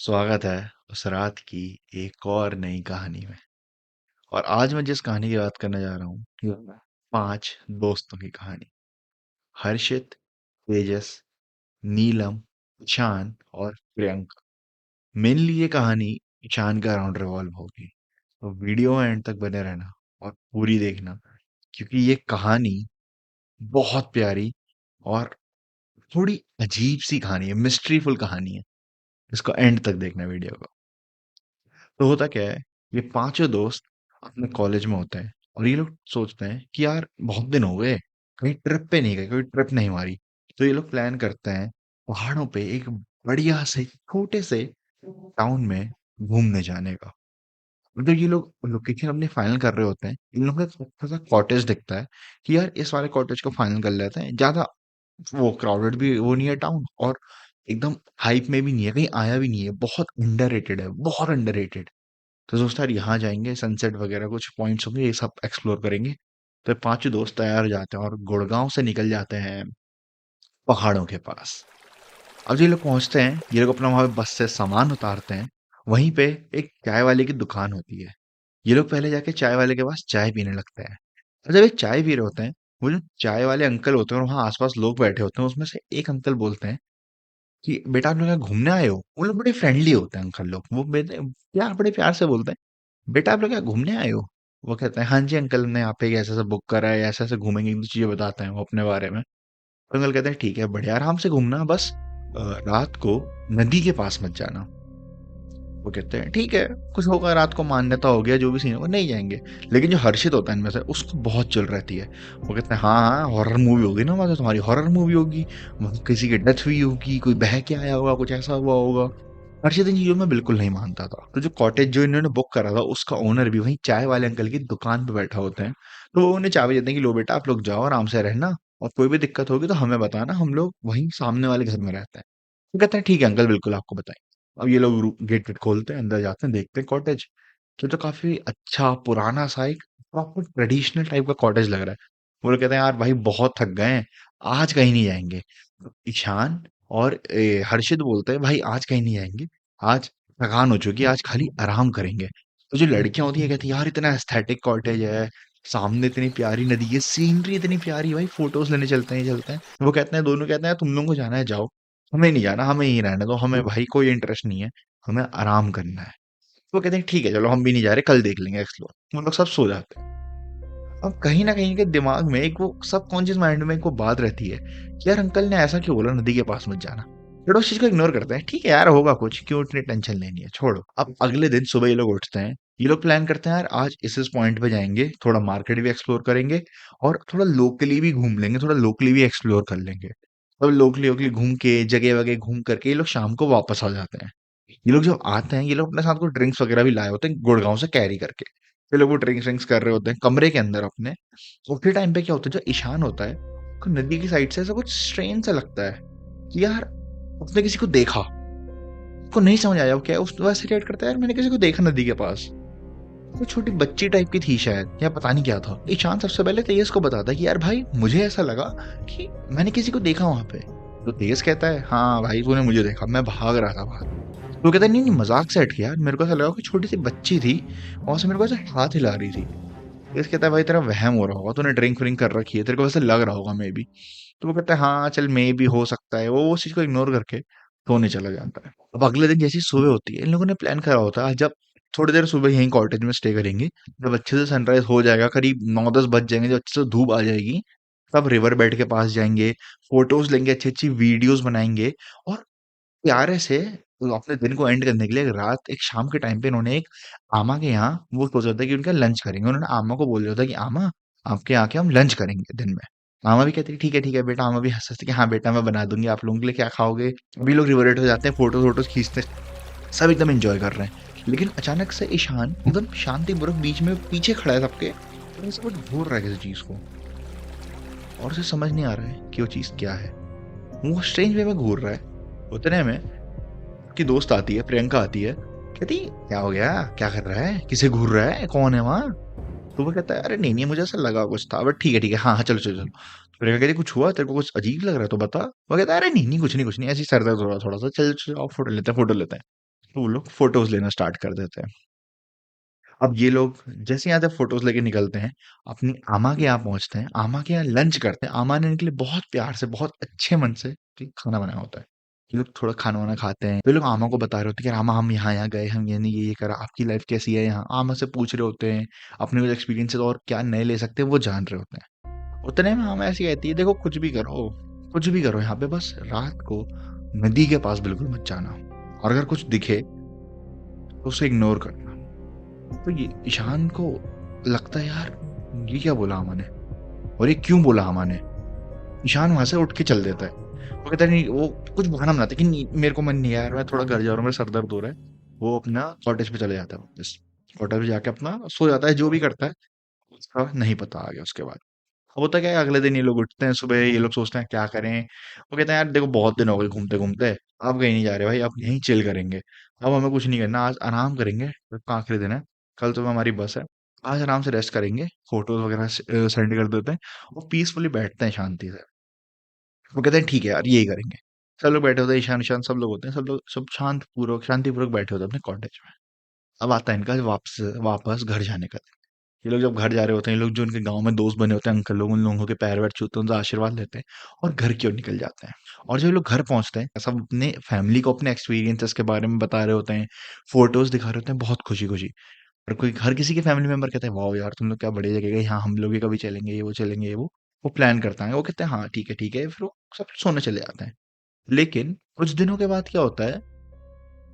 स्वागत है उस रात की एक और नई कहानी में। और आज मैं जिस कहानी की बात करने जा रहा हूँ ये है 5 दोस्तों की कहानी। हर्षित, तेजस, नीलम, ईशान और प्रियंका। मेनली ये कहानी ईशान के अराउंड रिवॉल्व होगी, तो वीडियो में एंड तक बने रहना और पूरी देखना, क्योंकि ये कहानी बहुत प्यारी और थोड़ी अजीब सी कहानी है, मिस्ट्रीफुल कहानी है। इसको एंड तक देखना वीडियो को। तो होता क्या है, ये पांचों दोस्त अपने कॉलेज में होते हैं और ये लोग सोचते हैं कि यार बहुत दिन हो गए, कहीं ट्रिप पे नहीं गए, कोई ट्रिप नहीं मारी। तो ये लोग प्लान करते हैं पहाड़ों पे एक बढ़िया से छोटे से टाउन में घूमने जाने का। मतलब ये लोग लोकेशन अपनी फाइनल कर रहे होते हैं, इन लोगों का छोटा सा कॉटेज दिखता है कि यार इस वाले कॉटेज को फाइनल कर लेते हैं। ज्यादा वो क्राउडेड भी वो नहीं है टाउन, और एकदम हाइप में भी नहीं है, कहीं आया भी नहीं है, बहुत अंडररेटेड है, बहुत अंडररेटेड। तो दोस्त यार यहाँ जाएंगे, सनसेट वगैरह कुछ पॉइंट्स होंगे, ये सब एक्सप्लोर करेंगे। तो पांचों दोस्त तैयार हो जाते हैं और गुड़गांव से निकल जाते हैं पहाड़ों के पास। अब जो ये लोग पहुंचते हैं, ये लोग अपना वहां पे बस से सामान उतारते हैं। वहीं पे एक चाय वाले की दुकान होती है। ये लोग पहले जाके चाय वाले के पास चाय पीने लगते हैं। और जब ये चाय पी रहे होते हैं, वो जो चाय वाले अंकल होते हैं और वहाँ आसपास लोग बैठे होते हैं, उसमें से एक अंकल बोलते हैं कि बेटा आप लोग यहाँ घूमने आए हो। वो लोग बड़े फ्रेंडली होते हैं अंकल लोग, वो प्यार बड़े प्यार से बोलते हैं, बेटा आप लोग क्या घूमने आए हो? वो कहते हैं हाँ जी अंकल, हमने यहाँ पे एक ऐसा ऐसा बुक करा है, ऐसे ऐसे घूमेंगे, एक दो चीजें बताते हैं वो अपने बारे में। तो अंकल कहते हैं ठीक है, बढ़िया, आराम से घूमना, बस रात को नदी के पास मत जाना। वो कहते हैं ठीक है, कुछ होगा, रात को मान्यता हो गया, जो भी सीन होगा नहीं जाएंगे। लेकिन जो हर्षित होता है इनमें से, उसको बहुत चिढ़ रहती है। वो कहते हैं हाँ हाँ, हॉरर मूवी होगी ना, मतलब तुम्हारी हॉरर मूवी होगी, वहाँ किसी की डेथ हुई होगी, कोई बह के आया होगा, कुछ ऐसा हुआ होगा। हर्षित इन चीजों में बिल्कुल नहीं मानता था। तो जो कॉटेज जो इन्होंने बुक करा था, उसका ओनर भी वहीं चाय वाले अंकल की दुकान पे बैठा होता है। तो वो उन्हें चाबी देते हैं कि लो बेटा आप लोग जाओ, आराम से रहना, और कोई भी दिक्कत होगी तो हमें बताना, हम लोग वहीं सामने वाले घर में रहते हैं। वो कहते हैं ठीक है अंकल, बिल्कुल आपको बताएं। अब ये लोग गेट वेट खोलते हैं, अंदर जाते हैं, देखते हैं कॉटेज। तो काफी अच्छा पुराना सा एक प्रॉपर ट्रेडिशनल टाइप का कॉटेज लग रहा है। वो लोग कहते हैं यार भाई बहुत थक गए हैं, आज कहीं नहीं जाएंगे। ईशान और हर्षित बोलते हैं भाई आज कहीं नहीं जाएंगे, आज थकान हो चुकी है, आज खाली आराम करेंगे। तो जो लड़कियां होती है कहती है यार इतना एस्थेटिक कॉटेज है, सामने इतनी प्यारी नदी है, सीनरी इतनी प्यारी, भाई फोटोज लेने चलते हैं, चलते हैं। वो कहते हैं, दोनों कहते हैं तुम लोगों को जाना है जाओ, हमें नहीं जाना, हमें यहीं रहने दो, हमें भाई कोई इंटरेस्ट नहीं है, हमें आराम करना है। वो कहते हैं ठीक है चलो, हम भी नहीं जा रहे, कल देख लेंगे एक्सप्लोर। वो लोग सब सो जाते हैं। अब कहीं ना कहीं के दिमाग में एक वो सबकॉन्शियस माइंड में एक वो बात रहती है कि यार अंकल ने ऐसा क्यों बोला नदी के पास मत जाना। बट उस चीज को इग्नोर करते हैं, ठीक है यार होगा कुछ, क्यों इतनी टेंशन लेनी है, छोड़ो। अब अगले दिन सुबह ये लोग उठते हैं, ये लोग प्लान करते हैं यार आज इस पॉइंट पे जाएंगे, थोड़ा मार्केट भी एक्सप्लोर करेंगे और थोड़ा लोकली भी घूम लेंगे, थोड़ा लोकली भी एक्सप्लोर कर लेंगे। अब लोकली वोकली घूम के जगह वगैरह घूम करके ये लोग शाम को वापस आ जाते हैं। ये लोग जब आते हैं, ये लोग अपने साथ को ड्रिंक्स वगैरह भी लाए होते हैं गुड़गांव से कैरी करके। ये लोग वो ड्रिंक्स ड्रिंक्स कर रहे होते हैं कमरे के अंदर अपने। उसी टाइम पे क्या होता है, जो ईशान होता है उसको नदी की साइड से ऐसा कुछ स्ट्रेन सा लगता है कि यार उसने किसी को देखा। उसको नहीं समझ आया वो क्या है, उस वैसे रिएक्ट करता है, यार मैंने किसी को देखा नदी के पास। वो छोटी बच्ची टाइप की थी शायद, या पता नहीं क्या था। ईशान सबसे पहले तेजस को बताता है कि यार भाई मुझे ऐसा लगा कि मैंने किसी को देखा वहां पे। तो तेजस कहता है हाँ भाई तूने मुझे देखा, मैं भाग रहा था बाहर। तो वो कहता है नहीं नहीं, मजाक से हट के यार, मेरे को ऐसा लगा कि छोटी सी बच्ची थी, वहां से मेरे को ऐसे हाथ हिला रही थी। तेजस कहता है भाई तेरा वहम हो रहा होगा, तूने ड्रिंक व्रिंक कर रखी है, तेरे को वैसे लग रहा होगा मे बी। तो वो कहता है हाँ चल मे भी हो सकता है, वो उस चीज को इग्नोर करके सोने चला जाता है। अब अगले दिन जैसी सुबह होती है, इन लोगों ने प्लान करा होता है जब थोड़ी देर सुबह यहीं कॉटेज में स्टे करेंगे, जब अच्छे से सनराइज हो जाएगा, करीब 9-10 बज जाएंगे, जब अच्छे से धूप आ जाएगी, तब रिवर बेड के पास जाएंगे, फोटोज लेंगे, अच्छी अच्छी वीडियोस बनाएंगे। और प्यारे से वो अपने दिन को एंड करने के लिए रात एक शाम के टाइम पे इन्होंने एक आमा के यहाँ वो सोचा था कि उनका लंच करेंगे। उन्होंने आमा को बोल दिया था कि आमा आपके यहाँ के हम लंच करेंगे दिन में। आमा भी कहती है ठीक है बेटा। आमा भी हंस हंस के कि हाँ बेटा मैं बना दूंगी, आप लोगों के लिए क्या खाओगे। अभी लोग रिवररेट हो जाते हैं, फोटोज वोटोज खींचते हैं, सब एकदम एंजॉय कर रहे हैं। लेकिन अचानक से ईशान एकदम शांति पूर्वक बीच में पीछे खड़ा है सबके, और ऐसे कुछ घूर रहा है किसी चीज को, और उसे समझ नहीं आ रहा है कि वो चीज क्या है। वो स्ट्रेंज वे में घूर रहा है। उतने में की दोस्त आती है, प्रियंका आती है, कहती क्या हो गया, क्या कर रहा है, किसे घूर रहा है, कौन है वहां। तो वो कहता है अरे नहीं नहीं, मुझे ऐसा लगा कुछ था, बट ठीक है हाँ हाँ चलो चलो चलो। तो प्रियंका कहती कुछ हुआ तेरे को, कुछ अजीब लग रहा है तो बता। वो कहता है अरे नहीं नहीं, कुछ नहीं ऐसी सर दर्द हो रहा थोड़ा सा, चल चल आओ फोटो लेते हैं, फोटो लेते हैं। तो वो लोग फोटोज लेना स्टार्ट कर देते हैं। अब ये लोग जैसे यहाँ से फोटोज लेके निकलते हैं, अपनी आमा के यहाँ पहुंचते हैं, आमा के यहाँ लंच करते हैं। आमा ने इनके लिए बहुत प्यार से, बहुत अच्छे मन से खाना बनाया होता है। ये लोग थोड़ा खाना वाना खाते हैं, वे लोग आमा को बता रहे होते हैं कि आमा हम यहाँ यहाँ गए, हम ये नहीं ये करा, आपकी लाइफ कैसी है यहाँ। आमा से पूछ रहे होते हैं अपने कुछ एक्सपीरियंसेस और क्या नए ले सकते हैं वो जान रहे होते हैं। उतने में आमा ऐसी कहती है, देखो कुछ भी करो यहाँ पे, बस रात को नदी के पास बिल्कुल मत जाना, और अगर कुछ दिखे तो उसे इग्नोर करना। तो ये ईशान को लगता है, यार ये क्या बोला अमा ने, और ये क्यों बोला अमा ने। ईशान वहां से उठ के चल देता है। वो कहता है नहीं, वो कुछ बहाना बनाता है कि नहीं, मेरे को मन नहीं है यार, मैं थोड़ा घर जा रहा हूँ, मेरा सर दर्द हो रहा है। वो अपना कॉटेज पे चले जाता है वापस। कॉटेज पे जाके अपना सो जाता है, जो भी करता है उसका नहीं पता आ गया उसके बाद। अब होता क्या है, अगले दिन ये लोग उठते हैं सुबह, ये लोग सोचते हैं क्या करें। वो कहते हैं यार देखो बहुत दिन हो गए घूमते घूमते, अब कहीं नहीं जा रहे भाई, अब यहीं चिल करेंगे। अब हमें कुछ नहीं करना, आज आराम करेंगे, कल का आखिरी दिन है, कल सुबह हमारी बस है, आज आराम से रेस्ट करेंगे, फोटोज वगैरह सेंड कर देते हैं और पीसफुली बैठते हैं शांति से। वो कहते हैं ठीक है यार यही करेंगे। सब लोग बैठे होते हैं, ईशान ईशान सब लोग होते हैं, सब लोग सब शांतिपूर्वक बैठे होते हैं अपने कॉटेज में। अब आता है इनका वापस वापस घर जाने का। ये लोग जब घर जा रहे होते हैं, ये लोग जो उनके गांव में दोस्त बने होते हैं अंकल लोग, उन लोगों के पैर वैर छूते हैं, उनसे आशीर्वाद लेते हैं और घर की ओर निकल जाते हैं। और जब ये लोग घर पहुंचते हैं, सब अपने फैमिली को अपने एक्सपीरियंसेस के बारे में बता रहे होते हैं, फोटोज दिखा रहे होते हैं बहुत खुशी खुशी। और कोई हर किसी के फैमिली मेंबर कहते हैं वाह यार तुम लोग क्या बड़ी जगह गए, यहाँ हम लोग भी कभी चलेंगे, ये वो चलेंगे, ये वो प्लान करता है। वो कहते हैं हाँ ठीक है, फिर वो सब सोने चले जाते हैं। लेकिन कुछ दिनों के बाद क्या होता है,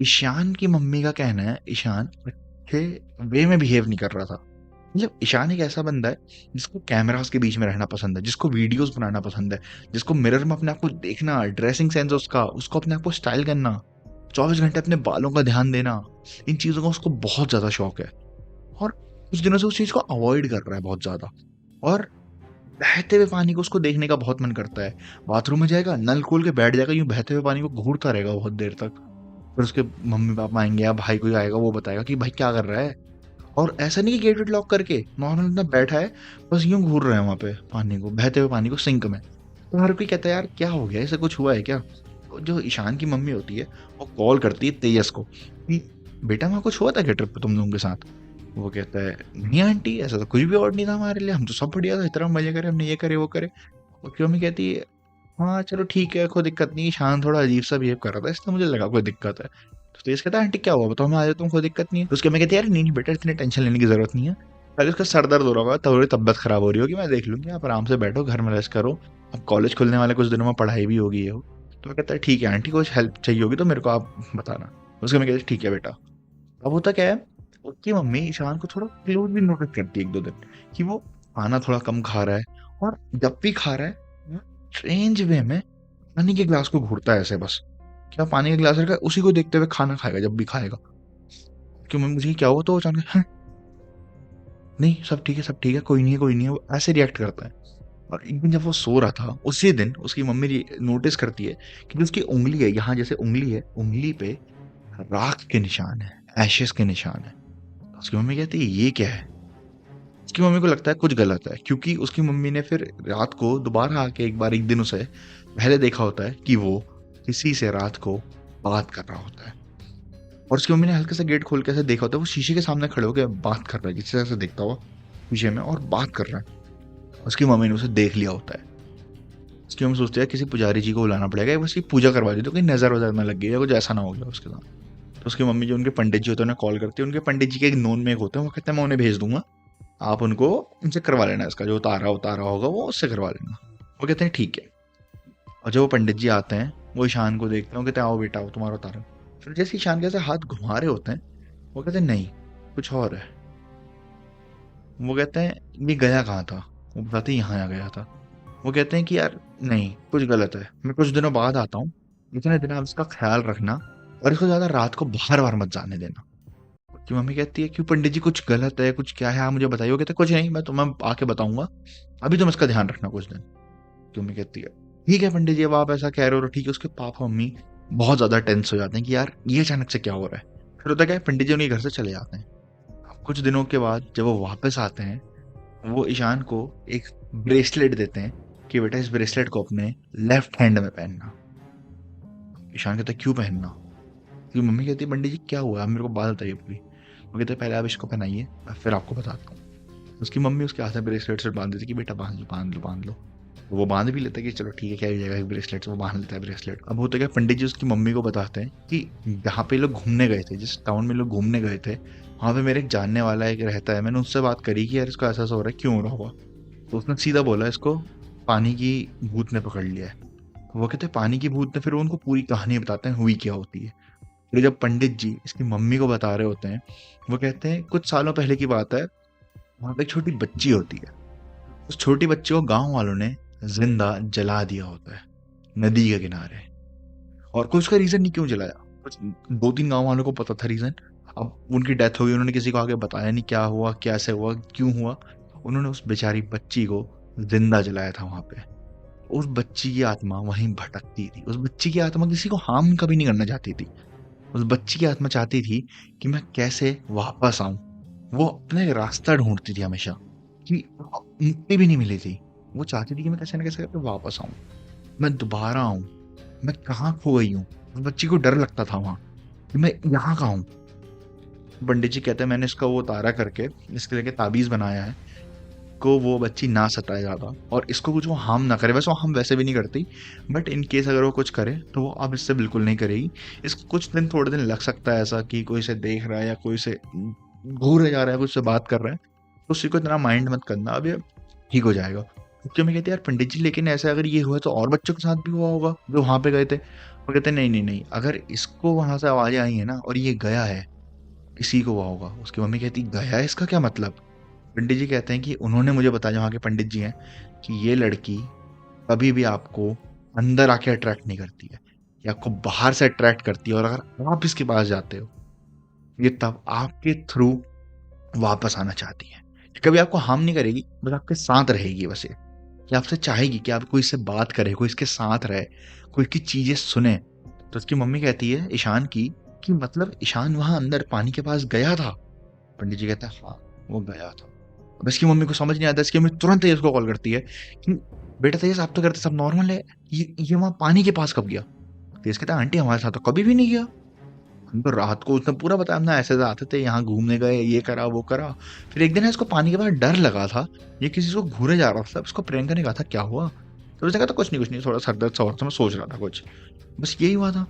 ईशान की मम्मी का कहना है ईशान अच्छे वे में बिहेव नहीं कर रहा था। मतलब ईशान एक ऐसा बंदा है जिसको कैमरास के बीच में रहना पसंद है, जिसको वीडियोस बनाना पसंद है, जिसको मिरर में अपने आप को देखना, ड्रेसिंग सेंस उसका, उसको अपने आप को स्टाइल करना, 24 घंटे अपने बालों का ध्यान देना, इन चीजों का उसको बहुत ज्यादा शौक है। और कुछ दिनों से उस चीज को अवॉइड कर रहा है बहुत ज्यादा। और बहते हुए पानी को उसको देखने का बहुत मन करता है। बाथरूम में जाएगा, नल खोल के बैठ जाएगा, यूं बहते हुए पानी को घूरता रहेगा बहुत देर तक। फिर उसके मम्मी पापा आएंगे या भाई कोई आएगा, वो बताएगा कि भाई क्या कर रहा है। और ऐसा नहीं कि गेट वेट लॉक करके, नॉर्मल अपना बैठा है, बस यूं घूर रहे हैं वहां पे पानी को, बहते हुए पानी को सिंक में। तो हर कोई कहता है यार क्या हो गया, ऐसा कुछ हुआ है क्या। तो जो ईशान की मम्मी होती है वो कॉल करती है तेजस को कि बेटा वहाँ कुछ हुआ था क्या ट्रिप पे तुम लोगों के साथ। वो कहता है नहीं आंटी, ऐसा तो कुछ भी और नहीं था हमारे लिए, हम तो सब बढ़िया था, इतना मजे करे हमने, ये करे वो करे। उसकी मम्मी कहती है हाँ चलो ठीक है, कोई दिक्कत नहीं, ईशान थोड़ा अजीब सा बिहेव कर रहा था इसलिए मुझे लगा कोई दिक्कत है। तो तेज कहता है आंटी क्या हुआ बताओ, मैं आ जाता हूँ, कोई दिक्कत नहीं है। तो उसके मैं कहती है यार नहीं नहीं बेटा, इतनी टेंशन लेने की जरूरत नहीं है, पहले उसका सर दर्द हो रहा होगा, थोड़ी तबियत खराब हो रही होगी, मैं देख लूंगी, आप आराम से बैठो घर में रेस्ट करो, अब कॉलेज खुलने वाले कुछ दिनों में पढ़ाई भी होगी ये हो। तो मैं कहता है ठीक है आंटी, कुछ हेल्प चाहिए होगी तो मेरे को आप बताना। उसके मैं कहती ठीक है बेटा। अब होता क्या है, उसकी मम्मी ईशान को थोड़ा क्लोज भी नोटिस करती है एक दो दिन कि वो खाना थोड़ा कम खा रहा है, और जब भी खा रहा है स्ट्रेंज वे में पानी के ग्लास को घूरता है ऐसे बस। क्या पानी का ग्लास रखा है, उसी को देखते हुए खाना खाएगा जब भी खाएगा। क्यों मैं मुझे क्या हुआ, तो अचानक "हाँ, नहीं सब ठीक है, कोई नहीं है कोई नहीं है", वो ऐसे रिएक्ट करता है। और एक दिन जब वो सो रहा था, उसी दिन उसकी मम्मी नोटिस करती है कि जो उसकी उंगली है, यहाँ जैसे उंगली है, उंगली पे राख के निशान है, एशेस के निशान है। उसकी मम्मी कहती है ये क्या है। उसकी मम्मी को लगता है कुछ गलत है, क्योंकि उसकी मम्मी ने फिर रात को दोबारा आके एक बार एक दिन उसे पहले देखा होता है कि वो किसी से रात को बात कर रहा होता है। और उसकी मम्मी ने हल्के से गेट खोल के ऐसे देखा होता है, वो शीशे के सामने खड़े होकर बात कर रहा है किसी से, ऐसे देखता हुआ शीशे में और बात कर रहा है। उसकी मम्मी ने उसे देख लिया होता है। उसकी मम्मी सोचती है किसी पुजारी जी को बुलाना पड़ेगा, या उसकी पूजा करवा दी तो कहीं नजर वजर ना लग गई या कुछ ऐसा ना हो गया उसके साथ। तो उसकी मम्मी जो उनके पंडित जी होते हैं उन्हें कॉल करती है, उनके पंडित जी के एक नोन में एक होते हैं, वो कहते हैं मैं उन्हें भेज दूंगा, आप उनको उनसे करवा लेना, इसका जो उतारा उतारा होगा वो उससे करवा लेना। वो कहते हैं ठीक है। और जब वो पंडित जी आते हैं, वो ईशान को देखते हैं, वो कहते हैं आओ बेटा आओ तुम्हारा उतारा। फिर जैसे ईशान के ऐसे हाथ घुमा रहे होते हैं, वो कहते हैं नहीं कुछ और है। वो कहते हैं ये गया कहाँ था। वो बताते हैं यहाँ आ गया था। वो कहते हैं कि यार नहीं कुछ गलत है, मैं कुछ दिनों बाद आता हूँ, इतने दिन आप इसका ख्याल रखना, और इसको ज्यादा रात को बाहर बाहर मत जाने देना। कि मम्मी कहती है क्यों पंडित जी कुछ गलत है, कुछ क्या है आप मुझे बताइए। वो कहते हैं कुछ नहीं, मैं तुम्हें आके बताऊंगा, अभी तुम इसका ध्यान रखना कुछ दिन। तो मम्मी कहती है ठीक है पंडित जी, अब आप ऐसा कह रहे हो तो ठीक है। उसके पापा मम्मी बहुत ज्यादा टेंस हो जाते हैं कि यार ये अचानक से क्या हो रहा है। फिर होता क्या है, पंडित जी उनके घर से चले जाते हैं। अब कुछ दिनों के बाद जब वो वापस आते हैं, वो ईशान को एक ब्रेसलेट देते हैं कि बेटा इस ब्रेसलेट को अपने लेफ्ट हैंड में पहनना। ईशान कहता है क्यों पहनना। उसकी मम्मी कहती है पंडित जी क्या हुआ, आप मेरे को बात बताइए पूरी। वो कहते हैं पहले आप इसको पहनाइए, फिर आपको बताता हूँ। उसकी मम्मी उसके हाथ में ब्रेसलेट से बांध देती कि बेटा बांध लो बांध लो बांध लो। तो वो बांध भी लेता है कि चलो ठीक है, क्या ही जाएगा ब्रेसलेट से, वो बांध लेता है ब्रेसलेट। अब होता क्या, पंडित जी उसकी मम्मी को बताते हैं कि यहाँ पे लोग घूमने गए थे, जिस टाउन में लोग घूमने गए थे वहाँ पे मेरे एक जानने वाला एक रहता है, मैंने उससे बात करी कि यार इसको ऐसा ऐसा हो रहा है, क्यों हो रहा होगा। तो उसने सीधा बोला इसको पानी की भूत ने पकड़ लिया है। वो कहते हैं पानी की भूत ने, फिर वो उनको पूरी कहानी बताते हैं हुई क्या होती है। फिर जब पंडित जी इसकी मम्मी को बता रहे होते हैं, वो कहते हैं कुछ सालों पहले की बात है, वहां पे एक छोटी बच्ची होती है। उस छोटी बच्ची को गांव वालों ने जिंदा जला दिया होता है नदी के किनारे। और कोई उसका रीजन नहीं क्यों जलाया, कुछ दो तीन गांव वालों को पता था रीजन। अब उनकी डेथ हो गई, उन्होंने किसी को आगे बताया नहीं क्या हुआ कैसे हुआ क्यों हुआ। उन्होंने उस बेचारी बच्ची को जिंदा जलाया था वहां पे। उस बच्ची की आत्मा वहीं भटकती थी, उस बच्ची की आत्मा किसी को हार्म कभी नहीं करना चाहती थी। उस बच्ची की आत्मा चाहती थी कि मैं कैसे वापस आऊं। वो अपने रास्ता ढूंढती थी हमेशा, कि मुक्ति भी नहीं मिली थी। वो चाहती थी कि मैं कैसे ना कैसे करके वापस आऊं, मैं दोबारा आऊं। मैं कहाँ खो गई हूँ। उस बच्ची को डर लगता था वहां कि मैं यहाँ का हूँ। पंडित जी कहते हैं मैंने इसका वो तारा करके इसके लेके ताबीज बनाया है को वो बच्ची ना सताए ज्यादा, और इसको कुछ वो हार्म ना करे। वैसे वो हम वैसे भी नहीं करती, बट इन केस अगर वो कुछ करे तो वो अब इससे बिल्कुल नहीं करेगी। इसको कुछ दिन थोड़े दिन लग सकता है ऐसा कि कोई इसे देख रहा है या कोई इसे घूरे जा रहा है, कुछ से बात कर रहा है, तो उसी को इतना माइंड मत करना, अब ये ठीक हो जाएगा। क्योंकि मैं कहती यार पंडित जी लेकिन ऐसे अगर ये हुआ तो और बच्चों के साथ भी हुआ होगा जो वहां पे गए थे। वो कहते नहीं नहीं नहीं, अगर इसको वहां से आवाजें आई है ना और ये गया है, इसी को हुआ होगा। उसकी मम्मी कहती गया है, इसका क्या मतलब। पंडित जी कहते हैं कि उन्होंने मुझे बताया, वहाँ के पंडित जी हैं, कि ये लड़की कभी भी आपको अंदर आके अट्रैक्ट नहीं करती है, ये आपको बाहर से अट्रैक्ट करती है। और अगर आप इसके पास जाते हो, ये तब आपके थ्रू वापस आना चाहती है। ये कभी आपको हार्म नहीं करेगी, बस आपके साथ रहेगी। बस ये आपसे चाहेगी कि आप कोई इससे बात करे, कोई इसके साथ रहे, कोई इसकी चीजें सुने। तो उसकी मम्मी कहती है ईशान की कि मतलब ईशान वहां अंदर पानी के पास गया था। पंडित जी कहते हैं हाँ, वो गया था। अब इसकी मम्मी को समझ नहीं आता, इसकी मम्मी तुरंत तेज को कॉल करती है कि बेटा तेज आप तो करते सब नॉर्मल है, ये वहां पानी के पास कब गया। तेज कहता है आंटी हमारे साथ तो कभी भी नहीं गया, हम तो रात को उसने पूरा बताया ना ऐसे ऐसे आते थे यहाँ घूमने गए, ये करा वो करा। फिर एक दिन है इसको पानी के पास डर लगा था, ये किसी को घूरे जा रहा था, इसको प्रैंक करने कहा था क्या हुआ। तो उसने कहा था कुछ नहीं थोड़ा सर दर्द सा हो रहा था, मैं सोच रहा था कुछ, बस यही हुआ था।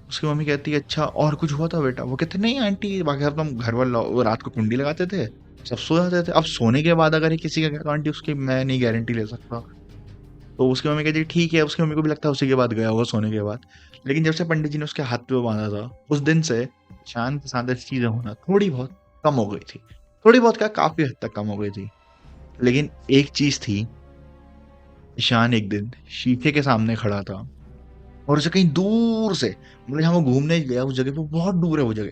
उसकी मम्मी कहती है अच्छा और कुछ हुआ था बेटा। वो कहते नहीं आंटी बाकी सब तो हम घर वाले वो रात को कुंडी लगाते थे, सब सो जाते थे। अब सोने के बाद अगर ये किसी का गया तो आंटी उसकी मैं नहीं गारंटी ले सकता। तो उसकी मम्मी कहती ठीक है, उसकी मम्मी को भी लगता है उसी के बाद गया होगा सोने के बाद। लेकिन जब से पंडित जी ने उसके हाथ पे वो बांधा था, उस दिन से शान के साथ ऐसी चीजें होना थोड़ी बहुत कम हो गई थी। थोड़ी बहुत क्या, काफी हद तक कम हो गई थी। लेकिन एक चीज थी, ईशान एक दिन शीशे के सामने खड़ा था और उसे कहीं दूर से, मतलब जहाँ वो घूमने गया उस जगह पे बहुत दूर है वो जगह,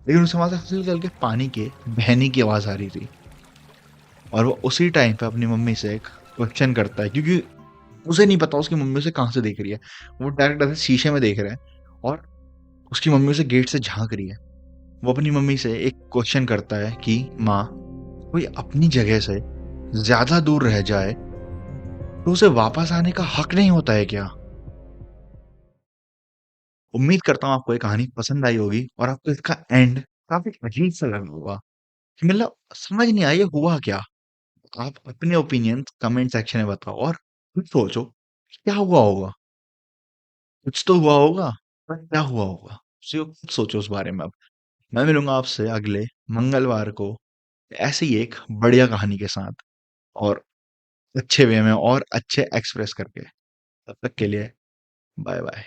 लेकिन उसे वहां से हल्के हल्के पानी के बहने की आवाज आ रही थी। और वो उसी टाइम पे अपनी मम्मी से एक क्वेश्चन करता है, क्योंकि उसे नहीं पता उसकी मम्मी उसे कहाँ से देख रही है। वो डायरेक्ट ऐसे शीशे में देख रहा है और उसकी मम्मी उसे गेट से झांक रही है। वो अपनी मम्मी से एक क्वेश्चन करता है कि माँ, कोई अपनी जगह से ज्यादा दूर रह जाए तो उसे वापस आने का हक नहीं होता है क्या। उम्मीद करता हूँ आपको ये कहानी पसंद आई होगी और आपको इसका एंड काफी अजीब सा लगा होगा, कि मतलब समझ नहीं आया ये हुआ क्या। आप अपने ओपिनियन कमेंट सेक्शन में बताओ और खुद सोचो क्या हुआ होगा। कुछ तो हुआ होगा, पर क्या हुआ होगा खुद सोचो उस बारे में। अब मैं मिलूंगा आपसे अगले मंगलवार को ऐसे ही एक बढ़िया कहानी के साथ, और अच्छे वे में और अच्छे एक्सप्रेस करके। तब तक के लिए बाय बाय।